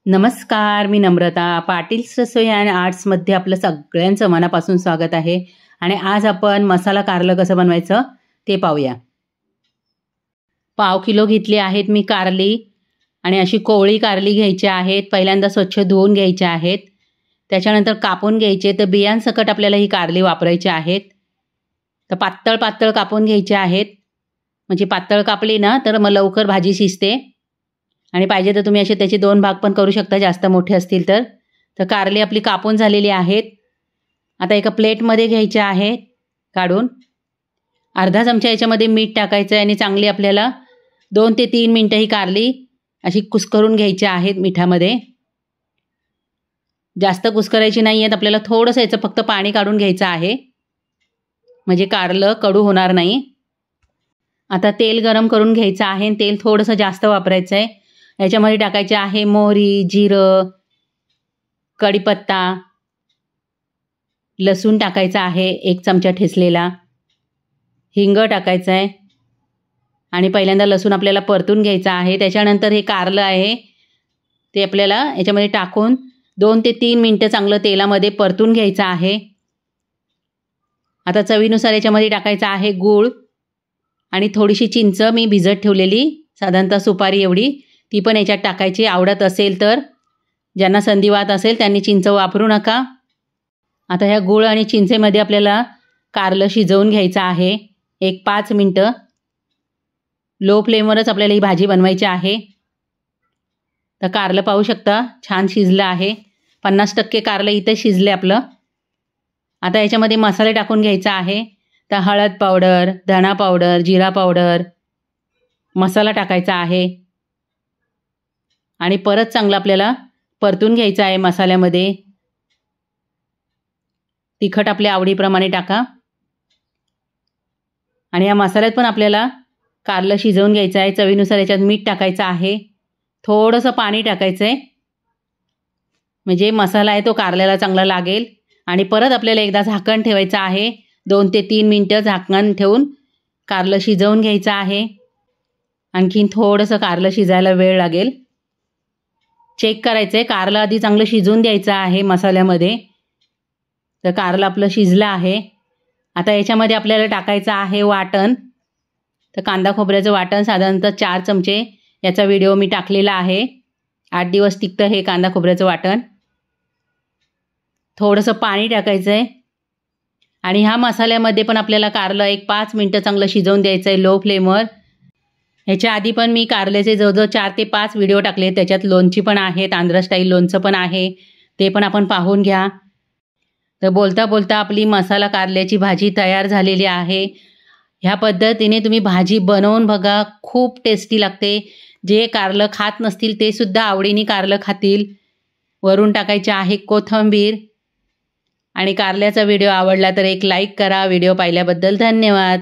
नमस्कार, मी नम्रता. पाटील्स रसोई अँड आर्ट्समध्ये आपलं सगळ्यांचं मनापासून स्वागत आहे. आणि आज आपण मसाला कारलं कसं बनवायचं ते पाहूया. पाव किलो घेतली आहेत मी कारली आणि अशी कोवळी कारली घ्यायची आहेत. पहिल्यांदा स्वच्छ धुवून घ्यायच्या आहेत. त्याच्यानंतर कापून घ्यायचे. तर बियांसकट आपल्याला ही कारली वापरायची आहेत. तर पातळ पातळ कापून घ्यायचे आहेत. म्हणजे पातळ कापली ना तर मग लवकर भाजी शिजते. आणि पाहिजे तर तुम्ही असे त्याचे 2 भाग पण करू शकता, जास्त मोठे असतील तर. तर कारली आपली कापून झालेली आहेत. आता एका प्लेटमध्ये घ्यायचे आहे काढून. अर्धा चमचा याच्यामध्ये मीठ टाकायचं आहे आणि चांगली आपल्याला 2 ते 3 मिनटं ही कारली अशी कुस्करून घ्यायची आहेत मिठामध्ये. जास्त कुस्करायची नाही आहेत आपल्याला, थोडंसं याचं फक्त पाणी काढून घ्यायचं आहे, म्हणजे कारलं कडू होणार नाही. आता तेल गरम करून घ्यायचं आहे. तेल थोडंसं जास्त वापरायचं आहे. याच्यामध्ये टाकायचे आहे मोहरी, जिरं, कढीपत्ता, लसूण टाकायचा आहे 1 चमचा ठेचलेला, हिंग टाकायचं आहे. आणि पहिल्यांदा लसूण आपल्याला परतून घ्यायचा आहे. त्याच्यानंतर हे कारलं आहे ते आपल्याला याच्यामध्ये टाकून 2 ते 3 मिनटं चांगलं तेलामध्ये परतून घ्यायचं आहे. आता चवीनुसार याच्यामध्ये टाकायचं आहे गूळ आणि थोडीशी चिंच मी भिजत ठेवलेली, साधारणतः सुपारी एवढी, ती पण याच्यात टाकायची. आवडत असेल तर, ज्यांना संधिवात असेल त्यांनी चिंच वापरू नका. आता ह्या गूळ आणि चिंचेमध्ये आपल्याला कारलं शिजवून घ्यायचं आहे 1-5 मिनटं. लो फ्लेमवरच आपल्याला ही भाजी बनवायची आहे. तर कारलं पाहू शकता छान शिजलं आहे. 50% कारलं इथं शिजले आपलं. आता याच्यामध्ये मसाले टाकून घ्यायचा आहे. तर हळद पावडर, धणा पावडर, जिरा पावडर, मसाला टाकायचा आहे. आणि परत चांगलं आपल्याला परतून घ्यायचं आहे मसाल्यामध्ये. तिखट आपल्या आवडीप्रमाणे टाका. आणि या मसाल्यात पण आपल्याला कारलं शिजवून घ्यायचं आहे. चवीनुसार याच्यात मीठ टाकायचं आहे. थोडंसं पाणी टाकायचं आहे, म्हणजे मसाला आहे तो कारल्याला चांगला लागेल. आणि परत आपल्याला एकदा झाकण ठेवायचं आहे. 2 ते 3 मिनटं झाकण ठेवून कारलं शिजवून घ्यायचं आहे. आणखीन थोडंसं कारलं शिजायला वेळ लागेल. चेक करायचं आहे, कारलं आधी चांगलं शिजवून द्यायचं आहे मसाल्यामध्ये. तर कारलं आपलं शिजलं आहे. आता याच्यामध्ये आपल्याला टाकायचं आहे वाटण. तर कांदा खोबऱ्याचं वाटण साधारणतः 4 चमचे, याचा व्हिडिओ मी टाकलेला आहे. 8 दिवस टिकतं हे कांदा खोबऱ्याचं वाटण. थोडंसं पाणी टाकायचं आहे. आणि ह्या मसाल्यामध्ये पण आपल्याला कारलं 1-5 मिनटं चांगलं शिजवून द्यायचं आहे लो फ्लेमवर. ह्याच्या आधी पण मी कारल्याचे जवळजवळ 4 ते 5 व्हिडिओ टाकले. त्याच्यात लोणची पण आहे, आंध्र स्टाईल लोणचं पण आहे, ते पण आपण पाहून घ्या. तर बोलता बोलता आपली मसाला कारल्याची भाजी तयार झालेली आहे. ह्या पद्धतीने तुम्ही भाजी बनवून बघा, खूप टेस्टी लागते. जे कारलं खात नसतील ते सुद्धा आवडीने कारलं खातील. वरून टाकायचे आहे कोथिंबीर. आणि कारल्याचा व्हिडिओ आवडला तर एक लाईक करा. व्हिडिओ पाहिल्याबद्दल धन्यवाद.